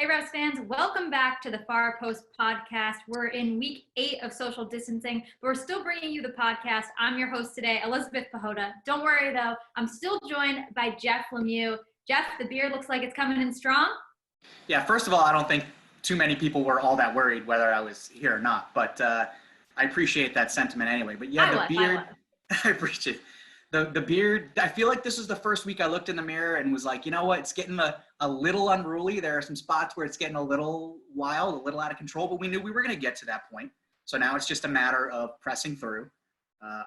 Hey, Revs fans, welcome back to the Far Post podcast. We're in week 8 of social distancing, but we're still bringing you the podcast. I'm your host today, Elizabeth Pehota. Don't worry, though. I'm still joined by Jeff Lemieux. Jeff, the beard looks like it's coming in strong. Yeah, first of all, I don't think too many people were all that worried whether I was here or not, but I appreciate that sentiment anyway. But yeah, the beard, I appreciate it. The beard, I feel like this is the first week I looked in the mirror and was like, you know what, it's getting a little unruly. There are some spots where it's getting a little wild, a little out of control, but we knew we were going to get to that point. So now it's just a matter of pressing through.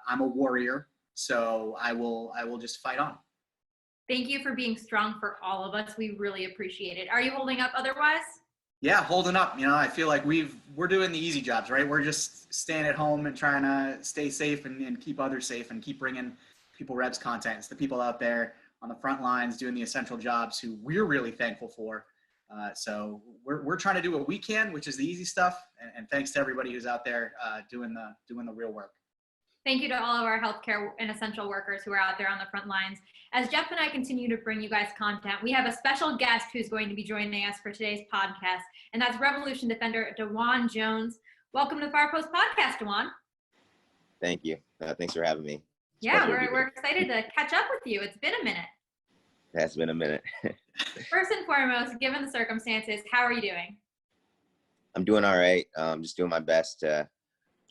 I'm a warrior, so I will just fight on. Thank you for being strong for all of us. We really appreciate it. Are you holding up otherwise? Yeah, holding up. You know, I feel like we're doing the easy jobs, right? We're just staying at home and trying to stay safe and keep others safe and keep bringing people Revs content. It's the people out there on the front lines doing the essential jobs who we're really thankful for. So we're trying to do what we can, which is the easy stuff. And thanks to everybody who's out there doing the real work. Thank you to all of our healthcare and essential workers who are out there on the front lines. As Jeff and I continue to bring you guys content, we have a special guest who's going to be joining us for today's podcast, and that's Revolution defender DeJuan Jones. Welcome to the Far Post podcast, DeJuan. Thank you. Thanks for having me. Yeah, we're excited to catch up with you. It's been a minute. It has been a minute. First and foremost, given the circumstances, how are you doing? I'm doing all right. Just doing my best to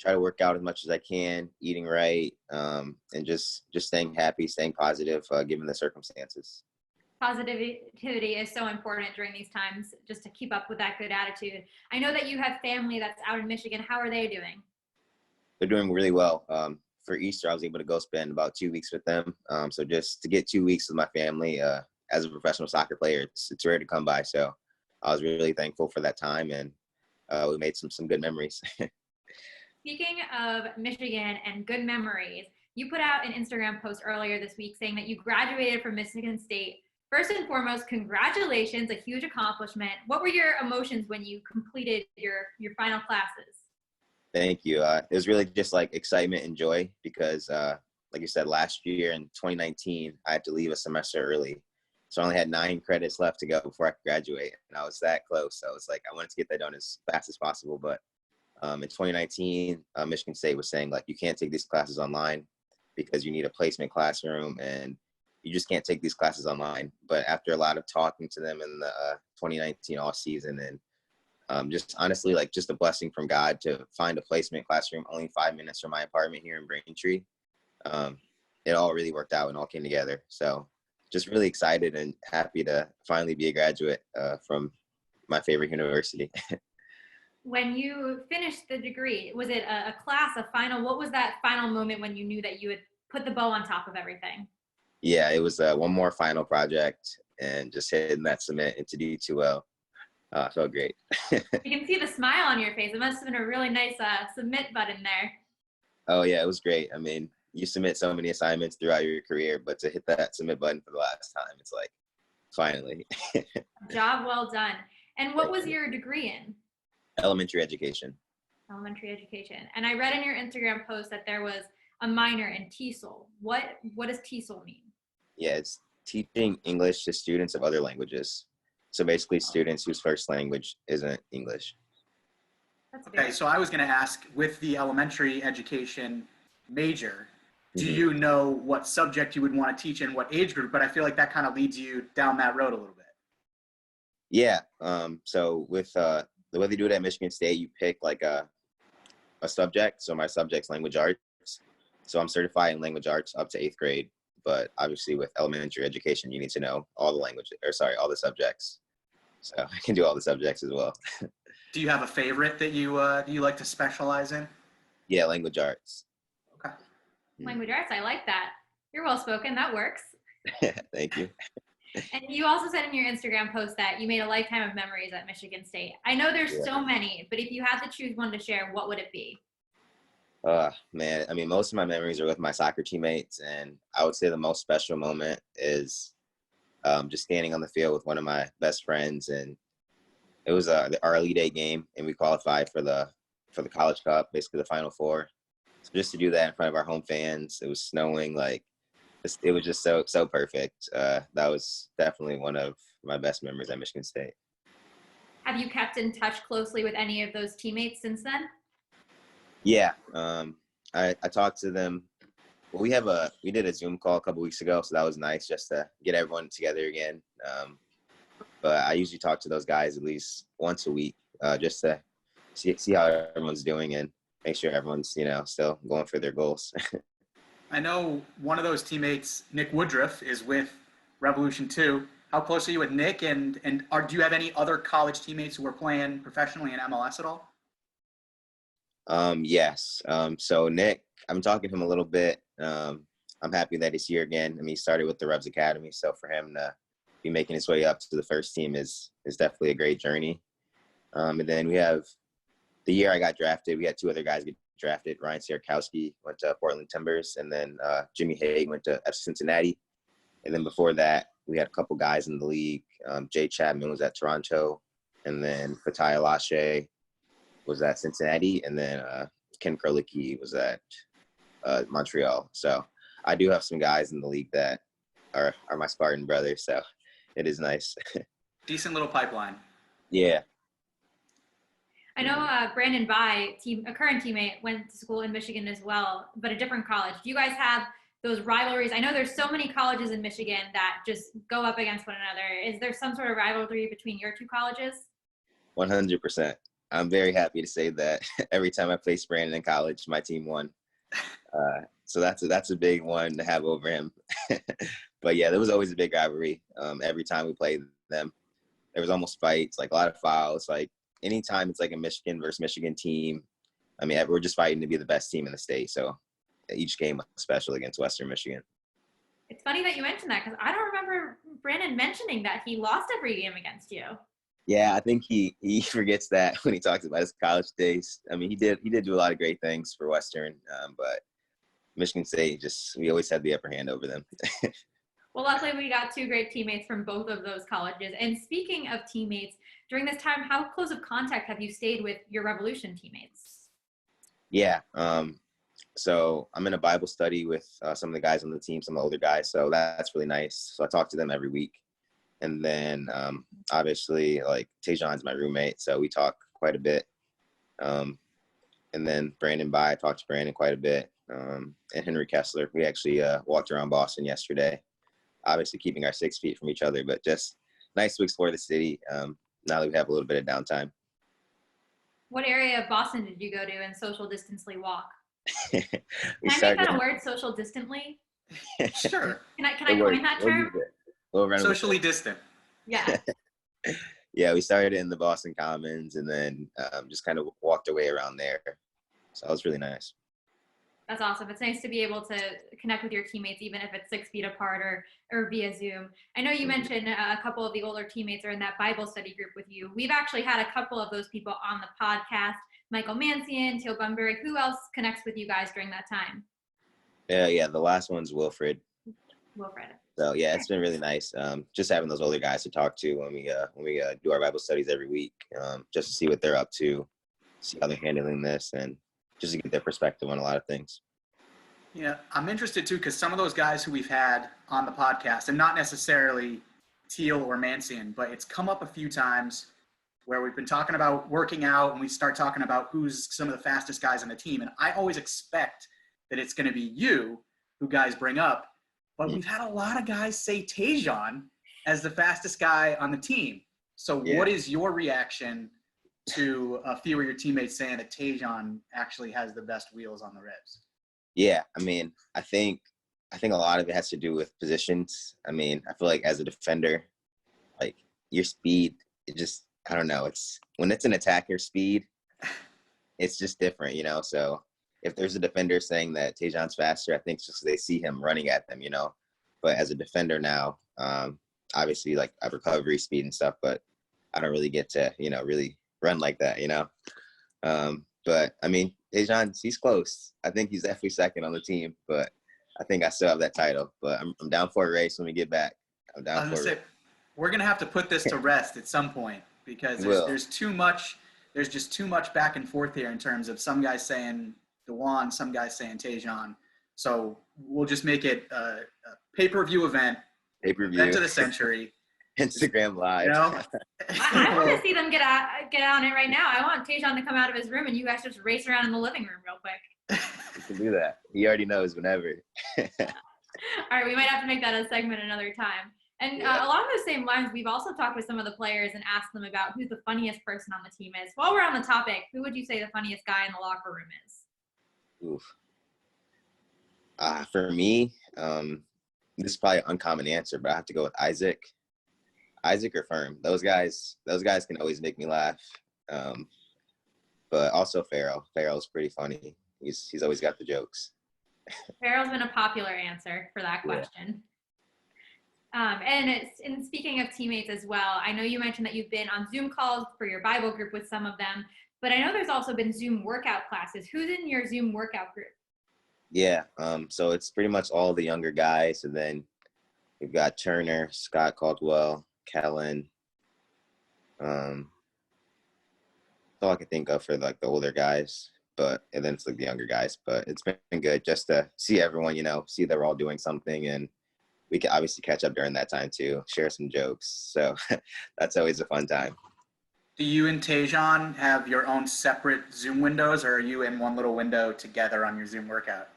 try to work out as much as I can, eating right, and just staying happy, staying positive, given the circumstances. Positivity is so important during these times, just to keep up with that good attitude. I know that you have family that's out in Michigan. How are they doing? They're doing really well. For Easter, I was able to go spend about 2 weeks with them. So just to get 2 weeks with my family, as a professional soccer player, it's rare to come by. So I was really thankful for that time, and we made some good memories. Speaking of Michigan and good memories, you put out an Instagram post earlier this week saying that you graduated from Michigan State. First and foremost, congratulations, a huge accomplishment. What were your emotions when you completed your final classes? Thank you. It was really just like excitement and joy because, like you said, last year in 2019, I had to leave a semester early. So I only had 9 credits left to go before I could graduate. And I was that close. So it's like I wanted to get that done as fast as possible. But in 2019, Michigan State was saying, like, you can't take these classes online because you need a placement classroom and you just can't take these classes online. But after a lot of talking to them in the 2019 off season and just honestly, like, just a blessing from God to find a placement classroom only 5 minutes from my apartment here in Braintree. It all really worked out and all came together. So just really excited and happy to finally be a graduate from my favorite university. When you finished the degree, was it a class, a final? What was that final moment when you knew that you had put the bow on top of everything? Yeah, it was one more final project and just hitting that submit into D2L. Felt great. You can see the smile on your face. It must have been a really nice submit button there. Oh, yeah, it was great. I mean, you submit so many assignments throughout your career, but to hit that submit button for the last time, it's like, finally. Job well done. And what was your degree in? Elementary education. Elementary education. And I read in your Instagram post that there was a minor in TESOL. What does TESOL mean? Yeah, it's teaching English to students of other languages. So basically students whose first language isn't English. That's okay, so I was going to ask, with the elementary education major, do you know what subject you would want to teach and what age group? But I feel like that kind of leads you down that road a little bit. Yeah. So with the way they do it at Michigan State, you pick like a subject. So my subject's language arts. So I'm certified in language arts up to 8th grade. But obviously with elementary education, you need to know all the subjects. So I can do all the subjects as well. Do you have a favorite that you like to specialize in? Yeah, language arts. Okay. Language arts, I like that. You're well spoken. That works. Thank you. And you also said in your Instagram post that you made a lifetime of memories at Michigan State. I know there's so many, but if you had to choose one to share, what would it be? Man, I mean, most of my memories are with my soccer teammates, and I would say the most special moment is just standing on the field with one of my best friends, and it was our Elite Eight game, and we qualified for the College Cup, basically the Final Four. So just to do that in front of our home fans, it was snowing, like it was just so perfect. That was definitely one of my best memories at Michigan State. Have you kept in touch closely with any of those teammates since then? Yeah, I talked to them. Well, we did a Zoom call a couple weeks ago, so that was nice just to get everyone together again. But I usually talk to those guys at least once a week, just to see how everyone's doing and make sure everyone's, still going for their goals. I know one of those teammates, Nick Woodruff, is with Revolution 2. How close are you with Nick? And do you have any other college teammates who are playing professionally in MLS at all? Yes. So Nick, I'm talking to him a little bit. I'm happy that he's here again. I mean, he started with the Revs Academy, so for him to be making his way up to the first team is definitely a great journey. And then we have the year I got drafted, we had two other guys get drafted. Ryan Sierkowski went to Portland Timbers, and then Jimmy Haig went to FC Cincinnati. And then before that, we had a couple guys in the league. Jay Chapman was at Toronto, and then Fatai Alashe was at Cincinnati, and then Ken Krolicki was at Montreal. So I do have some guys in the league that are my Spartan brothers, so it is nice. Decent little pipeline. Yeah. I know Brandon Bai, a current teammate, went to school in Michigan as well, but a different college. Do you guys have those rivalries? I know there's so many colleges in Michigan that just go up against one another. Is there some sort of rivalry between your two colleges? 100%. I'm very happy to say that every time I played Brandon in college, my team won. So that's a big one to have over him. But yeah, there was always a big rivalry. Every time we played them, there was almost fights, like a lot of fouls. Like anytime it's like a Michigan versus Michigan team, I mean, we're just fighting to be the best team in the state. So each game was special against Western Michigan. It's funny that you mentioned that because I don't remember Brandon mentioning that he lost every game against you. Yeah, I think he forgets that when he talks about his college days. I mean, he did do a lot of great things for Western, but Michigan State, we always had the upper hand over them. Well, luckily we got two great teammates from both of those colleges. And speaking of teammates, during this time, how close of contact have you stayed with your Revolution teammates? Yeah, so I'm in a Bible study with some of the guys on the team, some of the older guys, so that's really nice. So I talk to them every week. And then obviously, like, DeJuan's my roommate, so we talk quite a bit. And then Brandon Bai, I talked to Brandon quite a bit. And Henry Kessler, we actually walked around Boston yesterday, obviously keeping our 6 feet from each other, but just nice to explore the city now that we have a little bit of downtime. What area of Boston did you go to and social distantly walk? Can I make that a word, social distantly? Sure. Can I coin that term? Socially distant. Yeah. Yeah, we started in the Boston Commons and then just kind of walked our way around there. So that was really nice. That's awesome. It's nice to be able to connect with your teammates, even if it's 6 feet apart or via Zoom. I know you mentioned a couple of the older teammates are in that Bible study group with you. We've actually had a couple of those people on the podcast, Michael Mancian, Teal Bunbury. Who else connects with you guys during that time? Yeah, the last one's Wilfred. Wilfred. So yeah, it's been really nice. Just having those older guys to talk to when we do our Bible studies every week, just to see what they're up to, see how they're handling this, and just to get their perspective on a lot of things. Yeah, I'm interested too, because some of those guys who we've had on the podcast, and not necessarily Teal or Mancian, but it's come up a few times where we've been talking about working out and we start talking about who's some of the fastest guys on the team. And I always expect that it's going to be you who guys bring up, but we've had a lot of guys say DeJuan as the fastest guy on the team. So What is your reaction to a few of your teammates saying that DeJuan actually has the best wheels on the Revs? Yeah, I mean, I think a lot of it has to do with positions. I mean, I feel like as a defender, like your speed, it just, I don't know. It's when it's an attacker speed, it's just different, So if there's a defender saying that DeJuan's faster, I think it's just they see him running at them, But as a defender now, obviously like I have recovery speed and stuff, but I don't really get to, really run like that, But I mean, DeJuan, he's close. I think he's definitely second on the team, but I think I still have that title. But I'm down for a race when we get back. I'm down for it. We're gonna have to put this to rest at some point because there's too much. There's just too much back and forth here in terms of some guys saying DeJuan, some guys saying DeJuan. So we'll just make it a pay-per-view event. Pay-per-view. Event of the century. Instagram Live. You know? I want to see them get on it right now. I want DeJuan to come out of his room and you guys just race around in the living room real quick. You can do that. He already knows whenever. All right, we might have to make that a segment another time. And along those same lines, we've also talked with some of the players and asked them about who the funniest person on the team is. While we're on the topic, who would you say the funniest guy in the locker room is? Oof. For me, this is probably an uncommon answer, but I have to go with Isaac. Isaac or Firm. Those guys can always make me laugh. But also Farrell. Farrell's pretty funny. He's always got the jokes. Farrell's been a popular answer for that question. And speaking of teammates as well, I know you mentioned that you've been on Zoom calls for your Bible group with some of them, but I know there's also been Zoom workout classes. Who's in your Zoom workout group? Yeah, so it's pretty much all the younger guys, and then we've got Turner, Scott Caldwell, Kellen. That's all I can think of for like the older guys, and then it's like the younger guys. But it's been good just to see everyone, see they're all doing something, and we can obviously catch up during that time too, share some jokes. So that's always a fun time. Do you and DeJuan have your own separate Zoom windows, or are you in one little window together on your Zoom workout?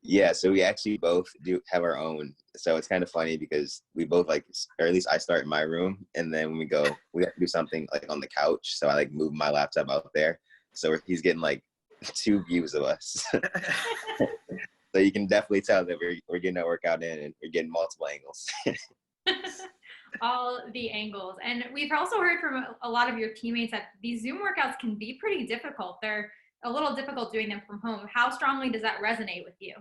Yeah, so we actually both do have our own. So it's kind of funny because we both or at least I start in my room, and then when we have to do something like on the couch. So I move my laptop out there. So he's getting 2 views of us. So you can definitely tell that we're getting our workout in and we're getting multiple angles. All the angles. And we've also heard from a lot of your teammates that these Zoom workouts can be pretty difficult. They're a little difficult doing them from home. How strongly does that resonate with you?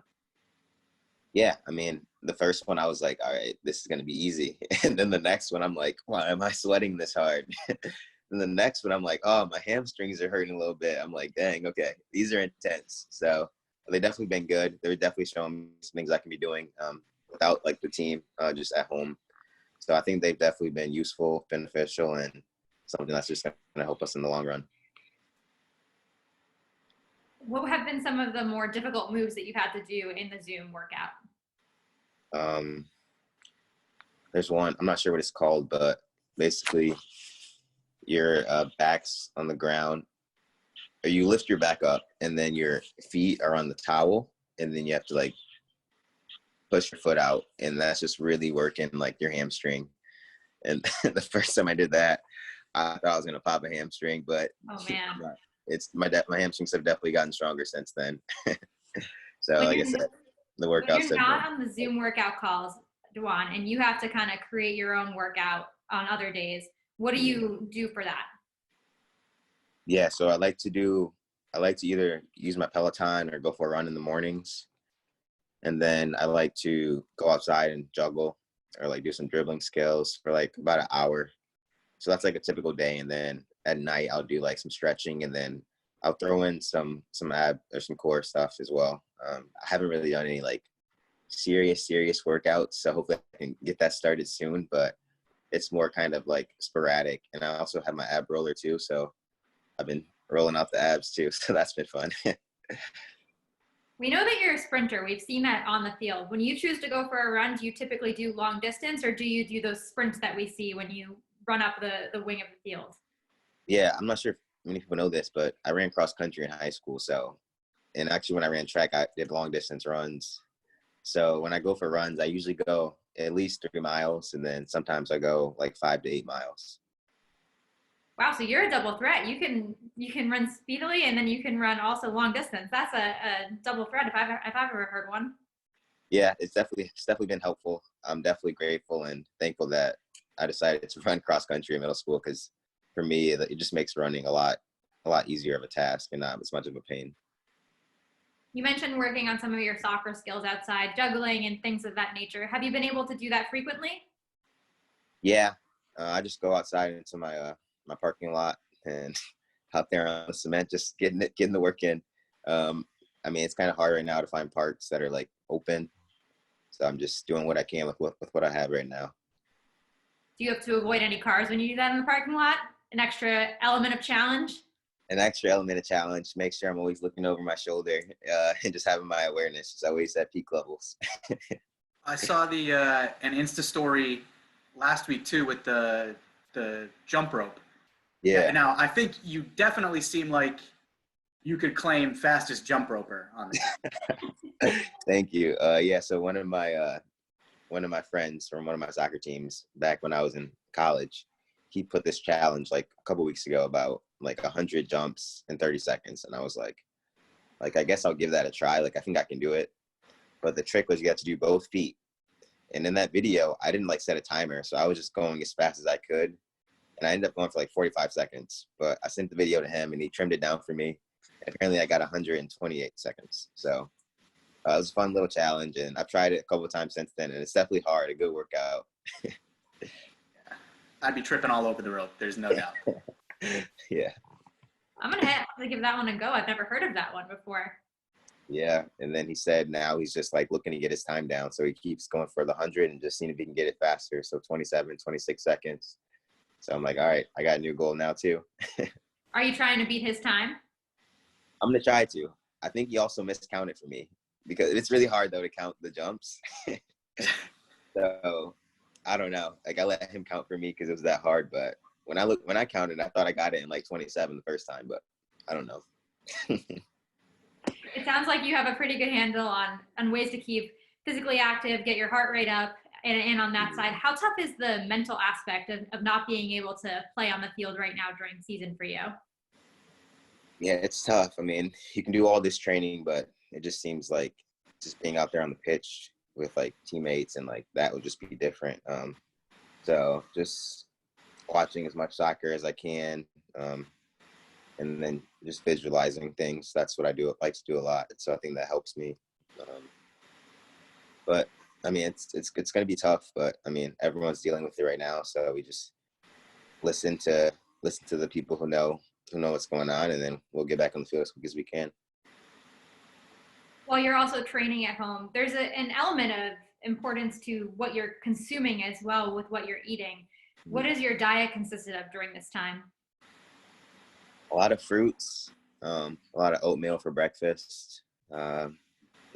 Yeah, I mean, the first one I was like, all right, this is going to be easy. And then the next one I'm like, why am I sweating this hard? And the next one I'm like, oh, my hamstrings are hurting a little bit. I'm like, dang, okay, these are intense. So they've definitely been good. They're definitely showing me some things I can be doing without the team, just at home. So I think they've definitely been useful, beneficial, and something that's just going to help us in the long run. What have been some of the more difficult moves that you've had to do in the Zoom workout? There's one, I'm not sure what it's called, but basically your back's on the ground, or you lift your back up and then your feet are on the towel, and then you have to push your foot out, and that's just really working your hamstring. And the first time I did that, I thought I was gonna pop a hamstring, but oh man, it's my hamstrings have definitely gotten stronger since then. So like I said, the workouts. When you're not on the Zoom workout calls, DeJuan, and you have to kind of create your own workout on other days, what do you do for that? Yeah, so I like to either use my Peloton or go for a run in the mornings. And then I like to go outside and juggle or do some dribbling skills for about an hour. So that's a typical day. And then at night I'll do some stretching, and then I'll throw in some ab or some core stuff as well. I haven't really done any serious workouts, so hopefully I can get that started soon, but it's more kind of sporadic. And I also have my ab roller too, so I've been rolling out the abs too, so that's been fun. We know that you're a sprinter. We've seen that on the field. When you choose to go for a run, do you typically do long distance, or do you do those sprints that we see when you run up the wing of the field? Yeah, I'm not sure if many people know this, but I ran cross country in high school. And actually when I ran track, I did long distance runs. So when I go for runs, I usually go at least 3 miles, and then sometimes I go 5 to 8 miles. Wow, so you're a double threat. You can run speedily, and then you can run also long distance. That's a double threat if I've ever heard one. Yeah, it's definitely been helpful. I'm definitely grateful and thankful that I decided to run cross country in middle school, because for me it just makes running a lot easier of a task and not as much of a pain. You mentioned working on some of your soccer skills outside, juggling and things of that nature. Have you been able to do that frequently? Yeah, I just go outside into my my parking lot and out there on the cement, just getting the work in. I mean, it's kind of hard right now to find parks that are open, so I'm just doing what I can with what I have right now. Do you have to avoid any cars when you do that in the parking lot? An extra element of challenge? An extra element of challenge. Make sure I'm always looking over my shoulder and just having my awareness just always at peak levels. I saw an Insta story last week too with the jump rope. Yeah. Now I think you definitely seem like you could claim fastest jump roper on the team. Thank you. Yeah. So one of my friends from one of my soccer teams back when I was in college, he put this challenge like a couple weeks ago about like 100 jumps in 30 seconds, and I was like, I guess I'll give that a try. Like I think I can do it. But the trick was you had to do both feet. And in that video, I didn't like set a timer, so I was just going as fast as I could. And I ended up going for like 45 seconds. But I sent the video to him, and he trimmed it down for me. Apparently, I got 128 seconds. So it was a fun little challenge, and I've tried it a couple of times since then, and it's definitely hard, a good workout. I'd be tripping all over the rope. There's no doubt. Yeah. I'm going to have to give that one a go. I've never heard of that one before. Yeah. And then he said now he's just like looking to get his time down. So he keeps going for the 100 and just seeing if he can get it faster. So 27, 26 seconds. So I'm like, all right, I got a new goal now too. Are you trying to beat his time? I'm going to try to. I think he also miscounted for me because it's really hard though to count the jumps. So I don't know. Like I let him count for me because it was that hard. But when I counted, I thought I got it in like 27 the first time, but I don't know. It sounds like you have a pretty good handle on ways to keep physically active, get your heart rate up, and on that side. How tough is the mental aspect of not being able to play on the field right now during season for you? Yeah, it's tough. I mean, you can do all this training, but it just seems like just being out there on the pitch with like teammates and like that would just be different. So just watching as much soccer as I can, and then just visualizing things. That's what I do. I like to do a lot. So I think that helps me. But I mean, it's going to be tough. But I mean, everyone's dealing with it right now. So we just listen to the people who know what's going on, and then we'll get back on the field as quick as we can. While you're also training at home, there's an element of importance to what you're consuming as well with what you're eating. What is your diet consisted of during this time? A lot of fruits, a lot of oatmeal for breakfast. And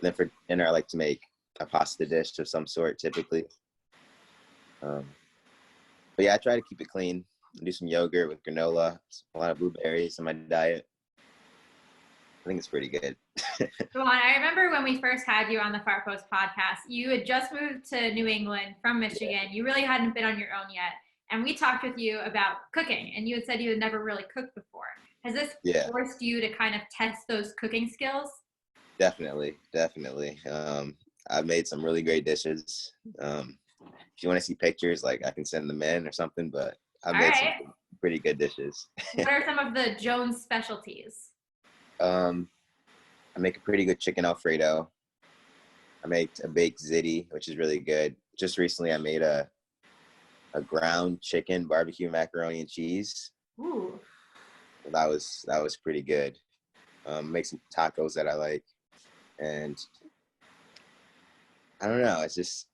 then for dinner, I like to make a pasta dish of some sort, typically. But yeah, I try to keep it clean. I do some yogurt with granola, a lot of blueberries in my diet. I think it's pretty good. DeJuan, I remember when we first had you on the Far Post podcast, you had just moved to New England from Michigan. Yeah. You really hadn't been on your own yet. And we talked with you about cooking, and you had said you had never really cooked before. Has this forced you to kind of test those cooking skills? Definitely. I've made some really great dishes. If you want to see pictures, like I can send them in or something, but I've made some pretty good dishes. What are some of the Jones specialties? I make a pretty good chicken Alfredo. I make a baked ziti, which is really good. Just recently, I made a ground chicken barbecue macaroni and cheese. Ooh. That was pretty good. Make some tacos that I like, and I don't know. It's just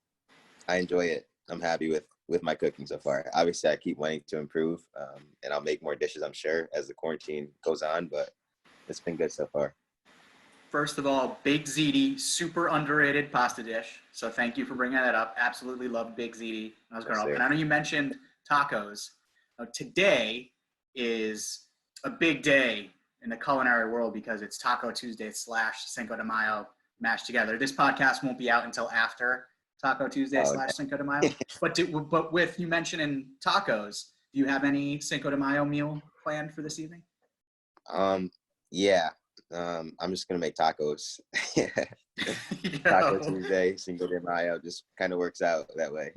I enjoy it. I'm happy with my cooking so far. Obviously, I keep wanting to improve, and I'll make more dishes, I'm sure, as the quarantine goes on. But it's been good so far. First of all, baked ziti, super underrated pasta dish. So thank you for bringing that up. Absolutely loved baked ziti when I was growing up. And I know you mentioned tacos. Today is a big day in the culinary world because it's Taco Tuesday / Cinco de Mayo mashed together. This podcast won't be out until after Taco Tuesday / Cinco de Mayo. But with you mentioning tacos, do you have any Cinco de Mayo meal planned for this evening? Yeah. I'm just gonna make tacos. Taco Tuesday, Cinco de Mayo, just kind of works out that way.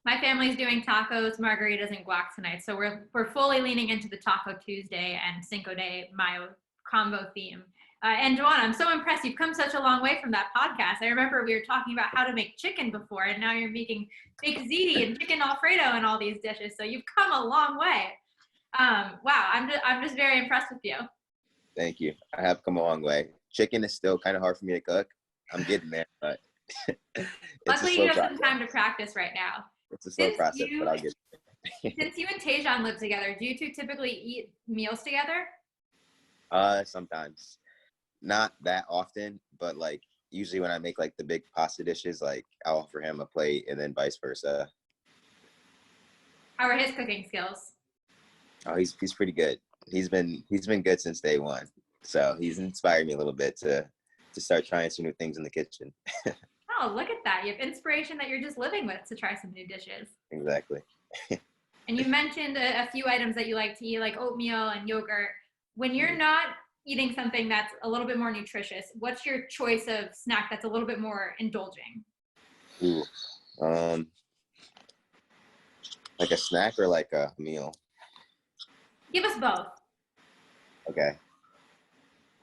My family's doing tacos, margaritas, and guac tonight, so we're fully leaning into the Taco Tuesday and Cinco de Mayo combo theme. And DeJuan, I'm so impressed. You've come such a long way from that podcast. I remember we were talking about how to make chicken before, and now you're making baked ziti and chicken Alfredo and all these dishes. So you've come a long way. Wow, I'm just very impressed with you. Thank you. I have come a long way. Chicken is still kind of hard for me to cook. I'm getting there, but luckily you have some time to practice right now. It's a slow process, but I'll get there. Since you and DeJuan live together, do you two typically eat meals together? Sometimes. Not that often, but like usually when I make like the big pasta dishes, like I'll offer him a plate and then vice versa. How are his cooking skills? Oh, he's pretty good. He's been good since day one. So he's inspired me a little bit to start trying some new things in the kitchen. Oh, look at that. You have inspiration that you're just living with to try some new dishes. Exactly. And you mentioned a few items that you like to eat, like oatmeal and yogurt. When you're not eating something that's a little bit more nutritious, what's your choice of snack that's a little bit more indulging? Ooh. Like a snack or like a meal? Give us both. Okay.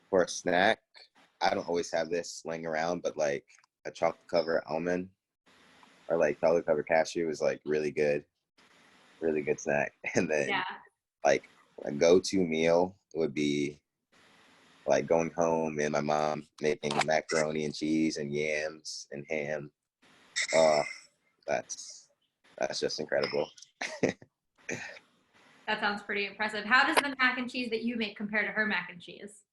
For a snack, I don't always have this laying around, but like a chocolate covered almond or like chocolate covered cashew is like really good snack. And then Yeah. like a go-to meal would be like going home and my mom making macaroni and cheese and yams and ham. Oh, that's just incredible. That sounds pretty impressive. How does the mac and cheese that you make compare to her mac and cheese?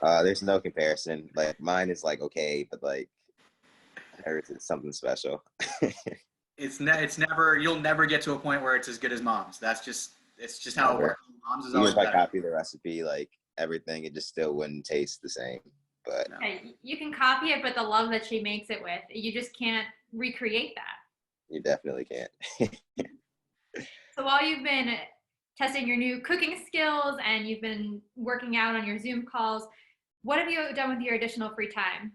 There's no comparison. Like mine is like okay, but like hers is something special. It's never, you'll never get to a point where it's as good as mom's. It's just how it works. Mom's is Even always if I better. copy the recipe, like everything, it just still wouldn't taste the same. But No. Okay, you can copy it, but the love that she makes it with, you just can't recreate that. you definitely can't. So while you've been testing your new cooking skills and you've been working out on your Zoom calls, what have you done with your additional free time?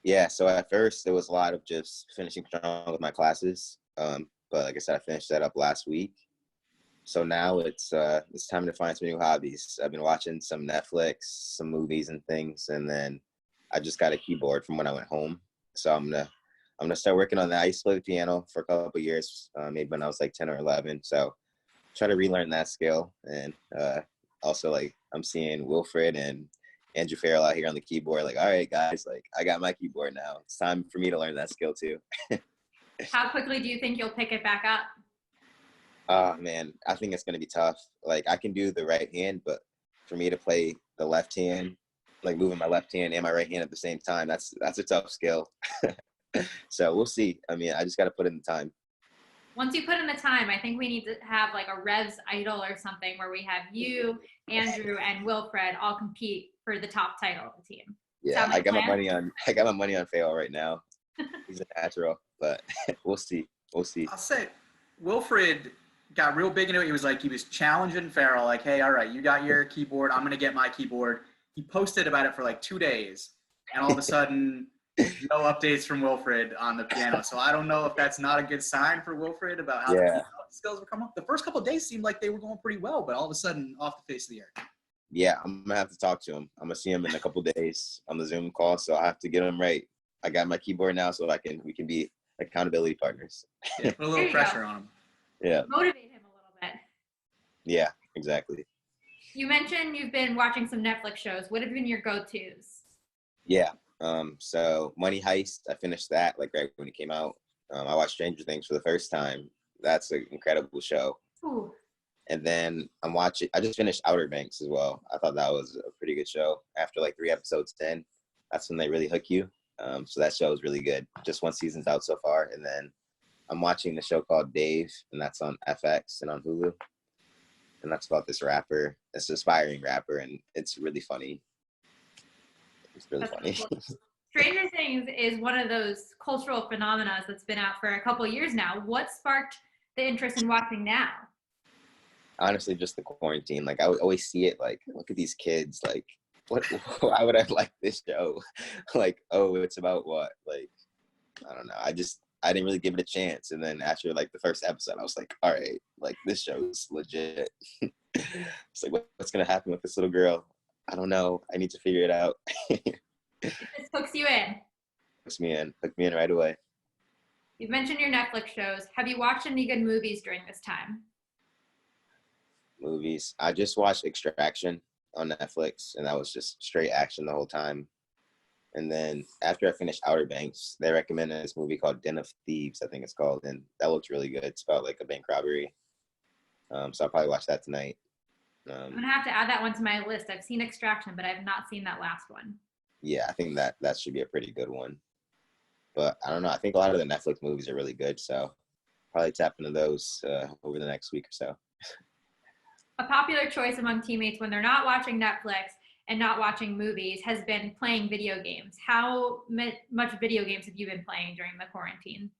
Yeah, so at first it was a lot of just finishing strong with my classes. But like I said, I finished that up last week. So now it's time to find some new hobbies. I've been watching some Netflix, some movies and things, and then I just got a keyboard from when I went home. So I'm gonna start working on that. I used to play the piano for a couple of years, maybe when I was like 10 or 11. So try to relearn that skill. And also like I'm seeing Wilfred and Andrew Farrell out here on the keyboard. Like, all right, guys, like I got my keyboard now. It's time for me to learn that skill too. How quickly do you think you'll pick it back up? Oh man, I think it's gonna be tough. Like I can do the right hand, but for me to play the left hand, like moving my left hand and my right hand at the same time, that's a tough skill. So we'll see. I mean, I just got to put in the time. Once you put in the time, I think we need to have like a Revs idol or something where we have you, Andrew, and Wilfred all compete for the top title of the team. Yeah, Sound like I got my money on Fail right now. He's a natural, but we'll see. We'll see. I'll say Wilfred got real big into it. He was challenging Farrell, like, hey, all right, you got your keyboard. I'm going to get my keyboard. He posted about it for like 2 days. And all of a sudden, no updates from Wilfred on the piano. So I don't know if that's not a good sign for Wilfred about how the skills were coming up. The first couple of days seemed like they were going pretty well, but all of a sudden, off the face of the earth. Yeah, I'm going to have to talk to him. I'm going to see him in a couple of days on the Zoom call. So I have to get him right. I got my keyboard now so we can be accountability partners. Yeah, put a little pressure on him. Yeah. Motivate him a little bit. Yeah, exactly. You mentioned you've been watching some Netflix shows. What have been your go-tos? Yeah. So Money Heist, I finished that like right when it came out. I watched Stranger Things for the first time. That's an incredible show. Ooh. And then I just finished Outer Banks as well. I thought that was a pretty good show. After like 3 episodes in, that's when they really hook you. So that show is really good. Just 1 season's out so far. And then I'm watching the show called Dave, and that's on FX and on Hulu. And that's about this rapper. It's an aspiring rapper, and it's really funny. It's really funny. Cool. Stranger Things is one of those cultural phenomena that's been out for a couple of years now. What sparked the interest in watching now? Honestly, just the quarantine. Like I would always see it. Like, look at these kids. Like, why would I like this show? Like, oh, it's about what? Like, I don't know. I didn't really give it a chance. And then after like the first episode, I was like, all right, like this show's legit. It's like, what's gonna happen with this little girl? I don't know. I need to figure it out. It just hooks you in. Hooked me in right away. You've mentioned your Netflix shows. Have you watched any good movies during this time? Movies. I just watched Extraction on Netflix, and that was just straight action the whole time. And then after I finished Outer Banks, they recommended this movie called Den of Thieves, I think it's called, and that looked really good. It's about like a bank robbery. So I'll probably watch that tonight. I'm gonna have to add that one to my list. I've seen Extraction, but I've not seen that last one. Yeah, I think that should be a pretty good one. But I don't know. I think a lot of the Netflix movies are really good, so probably tap into those over the next week or so. A popular choice among teammates when they're not watching Netflix and not watching movies has been playing video games. How much video games have you been playing during the quarantine?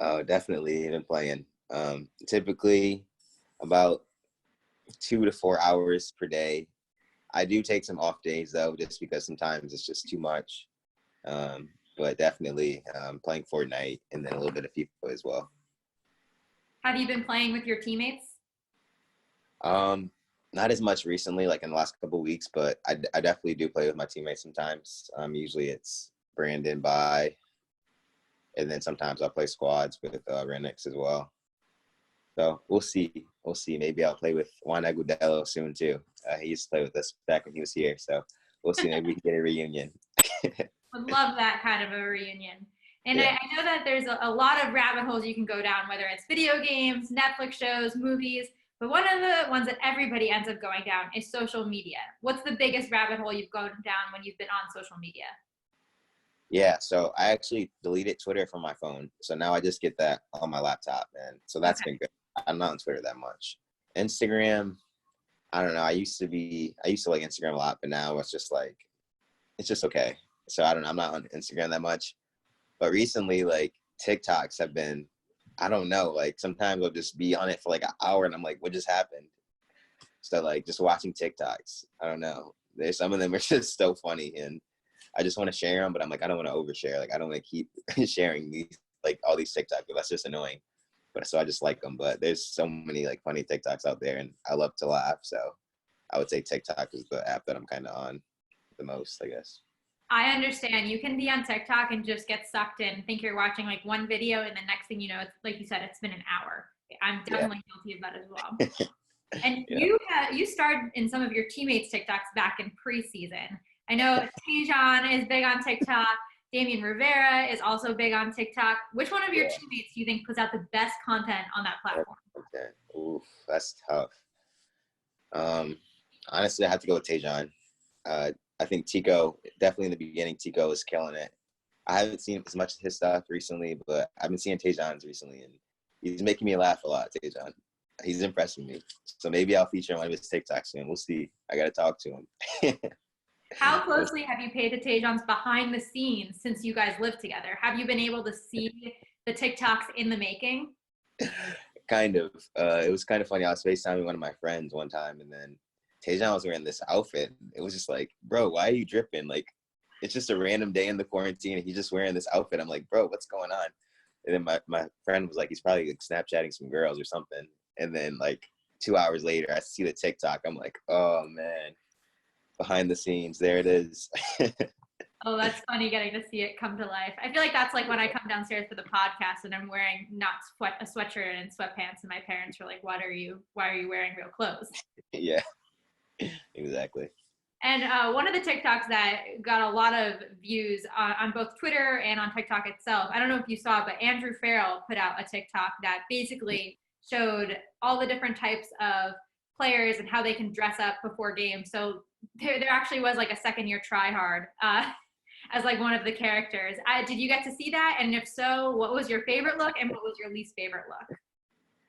Oh, definitely been playing. Typically about 2 to 4 hours per day. I do take some off days though, just because sometimes it's just too much. But definitely playing Fortnite and then a little bit of FIFA as well. Have you been playing with your teammates? Not as much recently, like in the last couple of weeks, but I definitely do play with my teammates sometimes. Usually it's Brandon, and then sometimes I'll play squads with Renix as well. So we'll see. We'll see. Maybe I'll play with Juan Agudelo soon too. He used to play with us back when he was here. So we'll see. Maybe we can get a reunion. Would love that kind of a reunion. And yeah. I know that there's a lot of rabbit holes you can go down, whether it's video games, Netflix shows, movies. But one of the ones that everybody ends up going down is social media. What's the biggest rabbit hole you've gone down when you've been on social media? Yeah, so I actually deleted Twitter from my phone. So now I just get that on my laptop. And so that's been good. I'm not on Twitter that much. Instagram, I don't know. I used to like Instagram a lot, but now it's just okay. So I don't know. I'm not on Instagram that much. But recently, like TikToks have been, I don't know, like sometimes I'll just be on it for like an hour and I'm like, what just happened? So like just watching TikToks, I don't know. There's some of them are just so funny and I just want to share them, but I'm like, I don't want to overshare. Like I don't want to keep sharing these, like all these TikToks, that's just annoying. But so I just like them. But there's so many like funny TikToks out there and I love to laugh. So I would say TikTok is the app that I'm kind of on the most, I guess. I understand. You can be on TikTok and just get sucked in, think you're watching like one video, and the next thing you know, it's like you said, it's been an hour. I'm definitely guilty of that as well. And you started in some of your teammates' TikToks back in preseason. I know DeJuan is big on TikTok. Damian Rivera is also big on TikTok. Which one of your teammates do you think puts out the best content on that platform? Okay. Oof, that's tough. Honestly, I have to go with DeJuan. I think Tico, definitely in the beginning, Tico is killing it. I haven't seen as much of his stuff recently, but I've been seeing DeJuan's recently, and he's making me laugh a lot, DeJuan. He's impressing me. So maybe I'll feature one of his TikToks soon. We'll see. I got to talk to him. How closely have you paid to DeJuan's behind the scenes since you guys live together? Have you been able to see the TikToks in the making? Kind of. It was kind of funny. I was FaceTiming one of my friends one time, and then DeJuan was wearing this outfit. It was just like, bro, why are you dripping? Like, it's just a random day in the quarantine, and he's just wearing this outfit. I'm like, bro, what's going on? And then my friend was like, he's probably like Snapchatting some girls or something. And then like 2 hours later, I see the TikTok. I'm like, oh, man. Behind the scenes, there it is. Oh, that's funny getting to see it come to life. I feel like that's like when I come downstairs for the podcast and I'm wearing not a sweatshirt and sweatpants, and my parents are like, why are you wearing real clothes? Yeah, exactly. And one of the TikToks that got a lot of views on both Twitter and on TikTok itself, I don't know if you saw, but Andrew Farrell put out a TikTok that basically showed all the different types of players and how they can dress up before games. So there actually was like a second-year tryhard as like one of the characters. Did you get to see that? And if so, what was your favorite look and what was your least favorite look?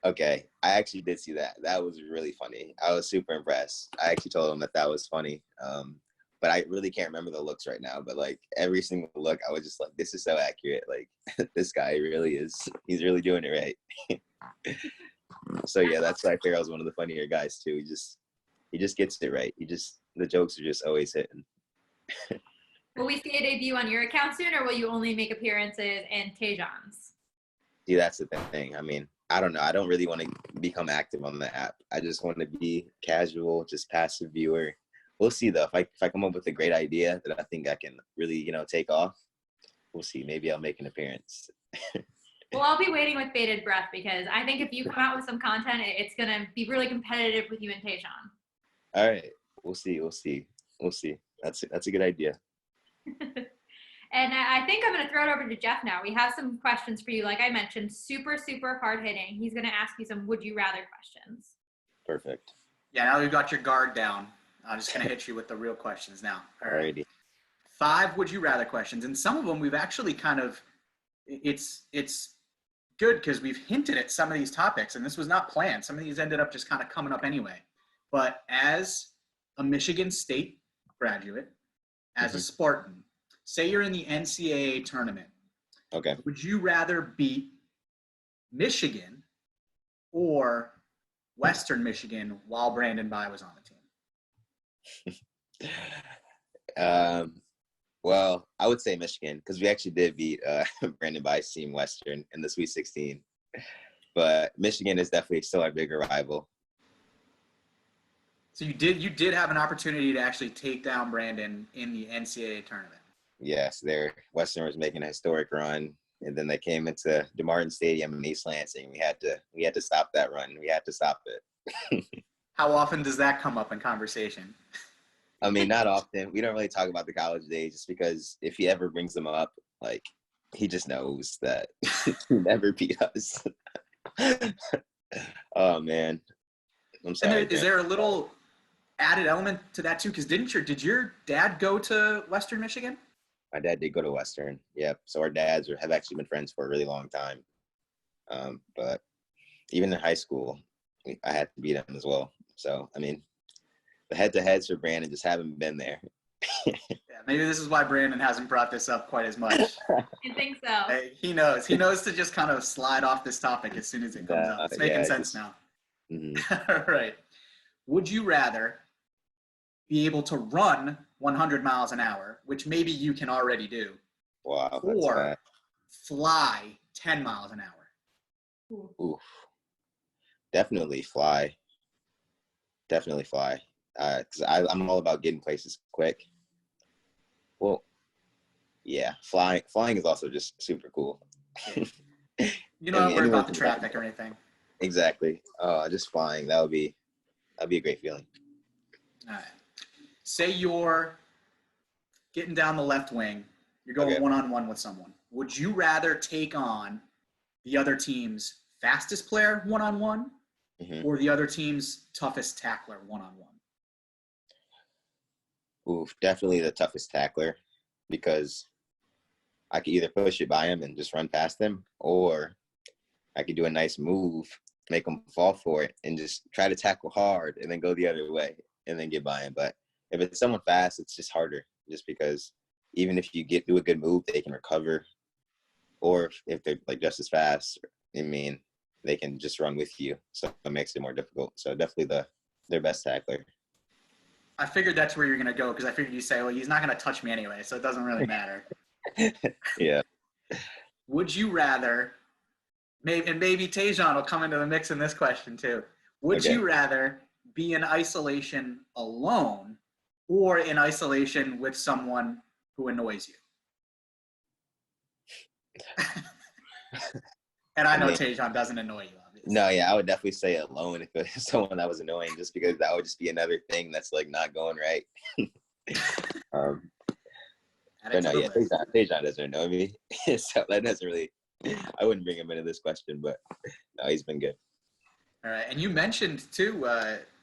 Okay, I actually did see that. That was really funny. I was super impressed. I actually told him that was funny. But I really can't remember the looks right now. But like every single look, I was just like, this is so accurate. Like this guy really is. He's really doing it right. So yeah, that's why Farrell's one of the funnier guys too. He just gets it right. The jokes are just always hitting. Will we see a debut on your account soon, or will you only make appearances in DeJuan's? See, that's the thing. I mean, I don't know. I don't really want to become active on the app. I just want to be casual, just passive viewer. We'll see though. If I come up with a great idea that I think I can really, take off, we'll see. Maybe I'll make an appearance. Well, I'll be waiting with bated breath because I think if you come out with some content, it's going to be really competitive with you and DeJuan. All right. We'll see. That's a good idea. And I think I'm going to throw it over to Jeff now. We have some questions for you. Like I mentioned, super, super hard hitting. He's going to ask you some would you rather questions. Perfect. Yeah, now we've got your guard down. I'm just going to hit you with the real questions now. All right. Alrighty. 5 would you rather questions. And some of them we've actually kind of, it's good because we've hinted at some of these topics, and this was not planned. Some of these ended up just kind of coming up anyway. But as a Michigan State graduate, as a Spartan, say you're in the NCAA tournament. Okay. Would you rather beat Michigan or Western Michigan while Brandon Bai was on the team? Well, I would say Michigan because we actually did beat Brandon Bai's team, Western, in the Sweet 16. But Michigan is definitely still our bigger rival. So you did have an opportunity to actually take down Brandon in the NCAA tournament. Yes, Western was making a historic run, and then they came into DeMartin Stadium in East Lansing. We had to stop that run. We had to stop it. How often does that come up in conversation? I mean, not often. We don't really talk about the college days just because if he ever brings them up, like, he just knows that he never beat us. Oh, man. I'm sorry. And is there a little added element to that, too? Because did your dad go to Western Michigan? My dad did go to Western. Yep. So our dads have actually been friends for a really long time. But even in high school, I had to beat him as well. So, I mean, the head-to-heads for Brandon just haven't been there. Yeah, maybe this is why Brandon hasn't brought this up quite as much. I think so. He knows. He knows to just kind of slide off this topic as soon as it comes up. It's making sense now. Mm-hmm. All right. Would you rather be able to run 100 miles an hour, which maybe you can already do, Wow, or fly 10 miles an hour? Oof. Definitely fly. Definitely fly. Because I'm all about getting places quick. Well, yeah, flying is also just super cool. You don't worry about the traffic or anything. Exactly. Just flying, that'd be a great feeling. All right. Say you're getting down the left wing. You're going one-on-one with someone. Would you rather take on the other team's fastest player one-on-one or the other team's toughest tackler one-on-one? Oof, definitely the toughest tackler because I could either push it by him and just run past him, or I could do a nice move, make him fall for it, and just try to tackle hard and then go the other way and then get by him. But if it's someone fast, it's just harder just because even if you do a good move, they can recover. Or if they're like just as fast, I mean, they can just run with you. So it makes it more difficult. So definitely their best tackler. I figured that's where you're going to go because I figured you say, well, he's not going to touch me anyway, so it doesn't really matter. Yeah. Would you rather, maybe DeJuan will come into the mix in this question too. Would you rather be in isolation alone or in isolation with someone who annoys you? And I know DeJuan doesn't annoy you, obviously. No, yeah, I would definitely say alone if it was someone that was annoying, just because that would just be another thing that's like not going right. But no, yeah, DeJuan doesn't annoy me, so that doesn't really. I wouldn't bring him into this question, but no, he's been good. All right, and you mentioned too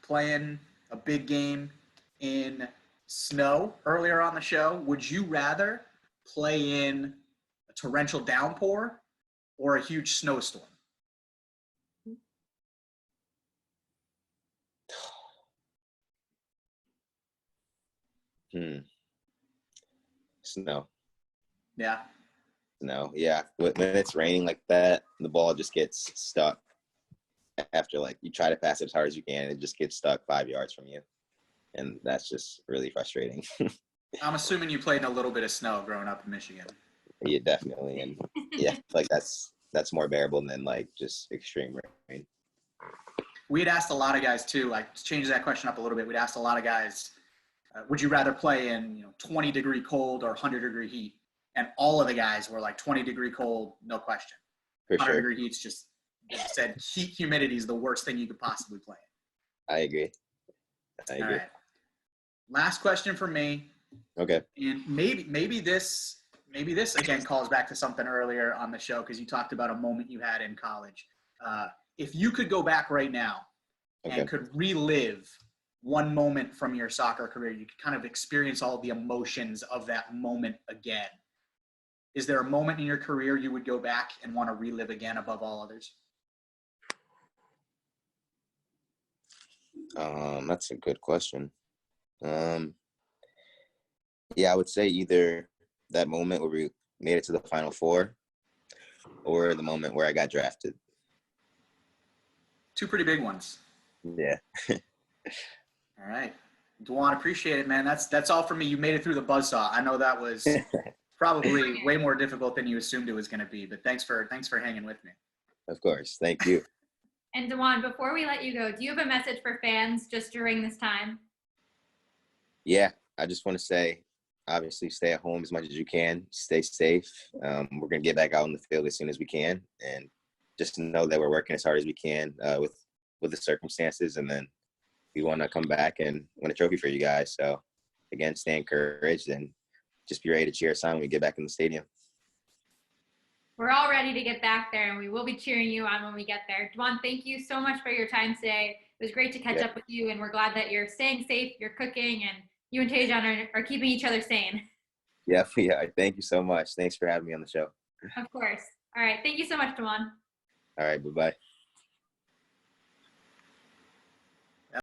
playing a big game in snow earlier on the show. Would you rather play in a torrential downpour or a huge snowstorm? Snow. Yeah. Snow. Yeah. When it's raining like that, the ball just gets stuck. After like you try to pass it as hard as you can, it just gets stuck 5 yards from you, and that's just really frustrating. I'm assuming you played in a little bit of snow growing up in Michigan. Yeah, definitely, and yeah, like that's more bearable than like just extreme rain. We had asked a lot of guys too. I changed that question up a little bit. We'd asked a lot of guys, would you rather play in 20-degree cold or 100-degree heat? And all of the guys were like 20-degree cold, no question. 100-degree heat's just, they said heat humidity is the worst thing you could possibly play in. I agree. All right. Last question for me. Okay. And maybe this again calls back to something earlier on the show because you talked about a moment you had in college. If you could go back right now and could relive one moment from your soccer career, you could kind of experience all the emotions of that moment again. is there a moment in your career you would go back and want to relive again above all others? That's a good question. Yeah, I would say either that moment where we made it to the Final Four or the moment where I got drafted. Two pretty big ones. Yeah. All right. DeJuan, appreciate it, man. That's all for me. You made it through the buzzsaw. I know that was probably way more difficult than you assumed it was going to be, but thanks for hanging with me. Of course. Thank you. And DeJuan, before we let you go, do you have a message for fans just during this time? Yeah, I just want to say, obviously, stay at home as much as you can. Stay safe. We're going to get back out on the field as soon as we can, and just know that we're working as hard as we can with the circumstances, and then we want to come back and win a trophy for you guys. So, again, stay encouraged and just be ready to cheer us on when we get back in the stadium. We're all ready to get back there, and we will be cheering you on when we get there. DeJuan, thank you so much for your time today. It was great to catch up with you, and we're glad that you're staying safe, you're cooking, and you and DeJuan are keeping each other sane. Yeah. Thank you so much. Thanks for having me on the show. Of course. All right. Thank you so much, DeJuan. All right. Bye-bye.